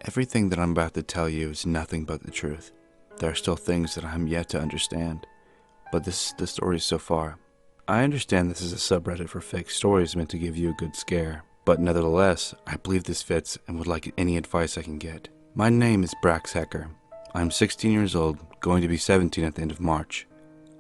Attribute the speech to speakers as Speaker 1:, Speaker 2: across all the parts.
Speaker 1: Everything that I'm about to tell you is nothing but the truth. There are still things that I'm yet to understand, but this is the story so far. I understand this is a subreddit for fake stories meant to give you a good scare, but nevertheless, I believe this fits and would like any advice I can get. My name is Brax Hecker. I'm 16 years old, going to be 17 at the end of March.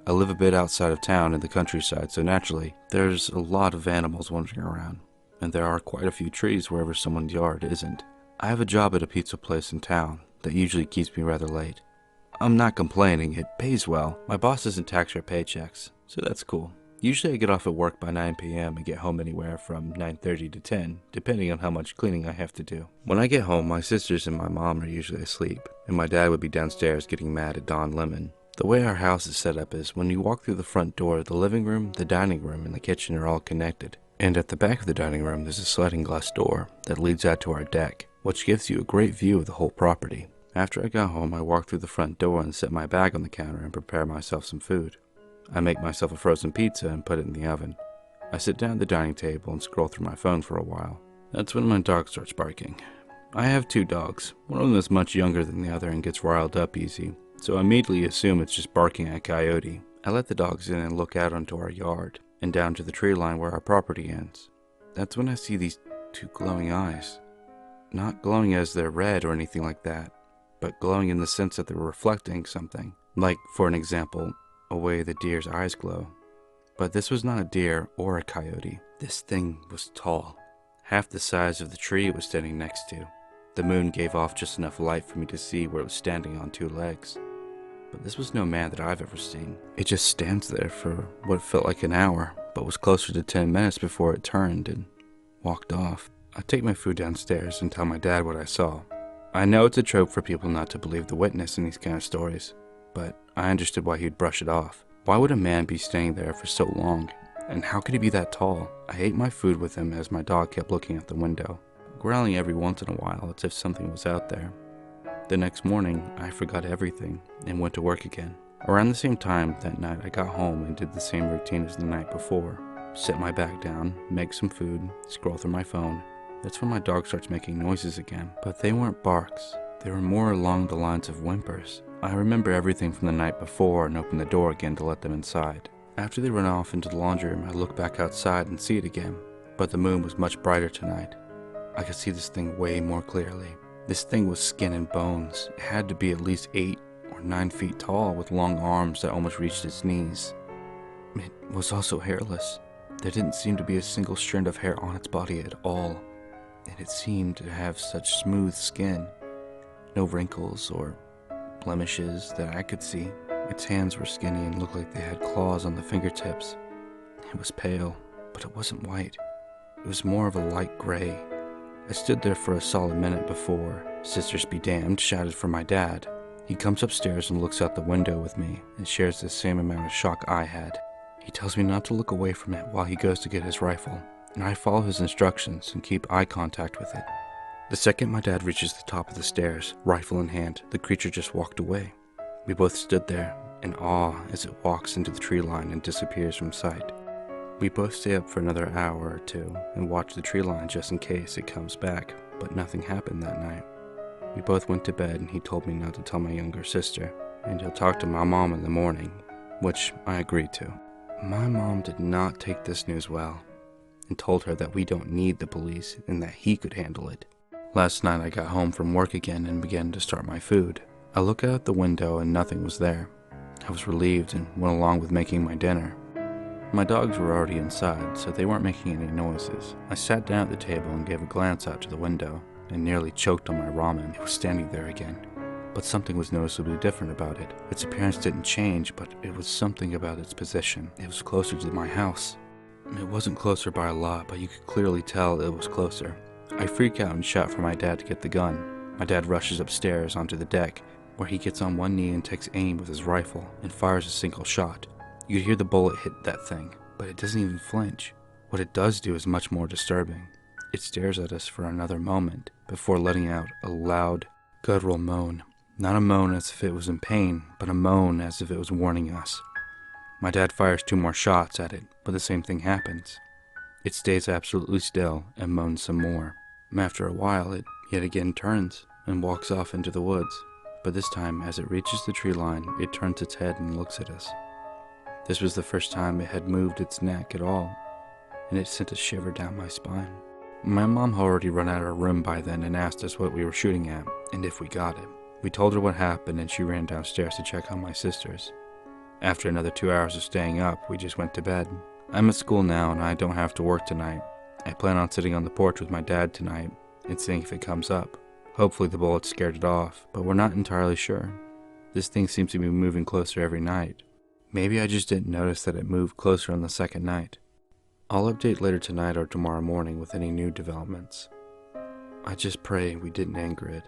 Speaker 1: I live a bit outside of town in the countryside, so naturally, there's a lot of animals wandering around, and there are quite a few trees wherever someone's yard isn't. I have a job at a pizza place in town that usually keeps me rather late. I'm not complaining, it pays well. My boss doesn't tax our paychecks, so that's cool. Usually I get off at work by 9 p.m. and get home anywhere from 9:30 to 10, depending on how much cleaning I have to do. When I get home, my sisters and my mom are usually asleep, and my dad would be downstairs getting mad at Don Lemon. The way our house is set up is when you walk through the front door, the living room, the dining room, and the kitchen are all connected. And at the back of the dining room, there's a sliding glass door that leads out to our deck, which gives you a great view of the whole property. After I got home, I walk through the front door and set my bag on the counter and prepare myself some food. I make myself a frozen pizza and put it in the oven. I sit down at the dining table and scroll through my phone for a while. That's when my dog starts barking. I have two dogs. One of them is much younger than the other and gets riled up easy, so I immediately assume it's just barking at a coyote. I let the dogs in and look out onto our yard and down to the tree line where our property ends. That's when I see these two glowing eyes. Not glowing as they're red or anything like that, but glowing in the sense that they're reflecting something. Like, for an example, a way the deer's eyes glow. But this was not a deer or a coyote. This thing was tall, half the size of the tree it was standing next to. The moon gave off just enough light for me to see where it was standing on two legs. But this was no man that I've ever seen. It just stands there for what felt like an hour, but was closer to 10 minutes before it turned and walked off. I take my food downstairs and tell my dad what I saw. I know it's a trope for people not to believe the witness in these kind of stories, but I understood why he'd brush it off. Why would a man be staying there for so long? And how could he be that tall? I ate my food with him as my dog kept looking out the window, growling every once in a while as if something was out there. The next morning, I forgot everything and went to work again. Around the same time that night, I got home and did the same routine as the night before. Set my bag down, make some food, scroll through my phone. That's when my dog starts making noises again, but they weren't barks. They were more along the lines of whimpers. I remember everything from the night before and opened the door again to let them inside. After they run off into the laundry room, I look back outside and see it again, but the moon was much brighter tonight. I could see this thing way more clearly. This thing was skin and bones. It had to be at least 8 or 9 feet tall with long arms that almost reached its knees. It was also hairless. There didn't seem to be a single strand of hair on its body at all, and it seemed to have such smooth skin. No wrinkles or blemishes that I could see. Its hands were skinny and looked like they had claws on the fingertips. It was pale, but it wasn't white. It was more of a light gray. I stood there for a solid minute before "Sisters be damned" shouted for my dad. He comes upstairs and looks out the window with me and shares the same amount of shock I had. He tells me not to look away from it while he goes to get his rifle, and I follow his instructions and keep eye contact with it. The second my dad reaches the top of the stairs, rifle in hand, the creature just walked away. We both stood there in awe as it walks into the tree line and disappears from sight. We both stay up for another hour or two and watch the tree line just in case it comes back, but nothing happened that night. We both went to bed and he told me not to tell my younger sister, and he'll talk to my mom in the morning, which I agreed to. My mom did not take this news well and told her that we don't need the police and that he could handle it. Last night I got home from work again and began to start my food. I look out the window and nothing was there. I was relieved and went along with making my dinner. My dogs were already inside, so they weren't making any noises. I sat down at the table and gave a glance out to the window and nearly choked on my ramen. It was standing there again, but something was noticeably different about it. Its appearance didn't change, but it was something about its position. It was closer to my house. It wasn't closer by a lot, but you could clearly tell it was closer. I freak out and shout for my dad to get the gun. My dad rushes upstairs onto the deck, where he gets on one knee and takes aim with his rifle and fires a single shot. You could hear the bullet hit that thing, but it doesn't even flinch. What it does do is much more disturbing. It stares at us for another moment before letting out a loud, guttural moan. Not a moan as if it was in pain, but a moan as if it was warning us. My dad fires 2 more shots at it, but the same thing happens. It stays absolutely still and moans some more. After a while, it yet again turns and walks off into the woods. But this time, as it reaches the tree line, it turns its head and looks at us. This was the first time it had moved its neck at all, and it sent a shiver down my spine. My mom had already run out of her room by then and asked us what we were shooting at, and if we got it. We told her what happened, and she ran downstairs to check on my sisters. After another 2 hours of staying up, we just went to bed. I'm at school now, and I don't have to work tonight. I plan on sitting on the porch with my dad tonight and seeing if it comes up. Hopefully the bullet scared it off, but we're not entirely sure. This thing seems to be moving closer every night. Maybe I just didn't notice that it moved closer on the second night. I'll update later tonight or tomorrow morning with any new developments. I just pray we didn't anger it.